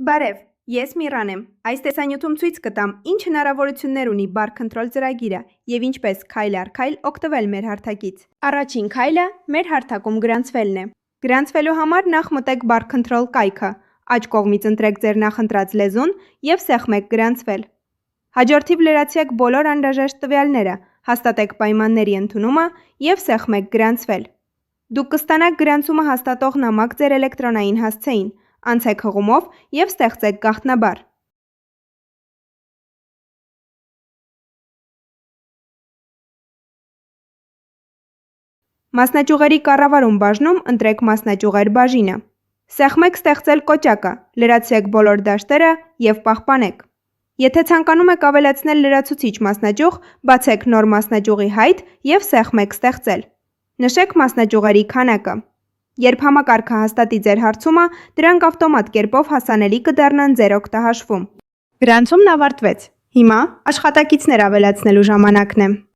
Բարև, ես Միրան եմ։ Այս տեսանյութում ցույց կտամ, ինչ հնարավորություններ ունի Bar Control ծրագիրը և ինչպես քայլ առ քայլ օգտվել մեր հարթակից։ Առաջին քայլը մեր հարթակում գրանցվելն է։ Գրանցվելու համար նախ մտեք Bar Control կայքը, աջ կողմից ընտրեք ձեր նախընտրած լեզուն և սեղմեք գրանցվել։ Հաջորդիվ լրացրեք բոլոր անհրաժեշտ տվյալները, հաստատեք պայմանների ընդունումը և սեղմեք գրանցվել։ Դուք կստանաք գրանցումը հաստատող նամակ ձեր էլեկտրոնային հասցեին, անցեք հղումով և ստեղծեք գաղտնաբառ։ Մասնաճյուղերի կառավարում բաժնում ընտրեք մասնաճյուղեր բաժինը։ Սեղմեք ստեղծել կոճակը, լրացրեք բոլոր դաշտերը և պահպանեք։ Եթե ցանկանում եք ավելացնել լրացուցիչ մասնաճյուղ, բացեք նոր մասնաճյուղի հայտ և սեղմեք ստեղծել։ Նշեք մասնաճյուղերի քանակը։ Երբ համակարգը հաստատի ձեր հարցումը, դրանք ավտոմատ կերպով հասանելի կդառնան ձեր օգտահաշվում։ Գրանցումն ավարտվեց։ Հիմա աշխատակիցներ ավելացնելու ժամանակն է։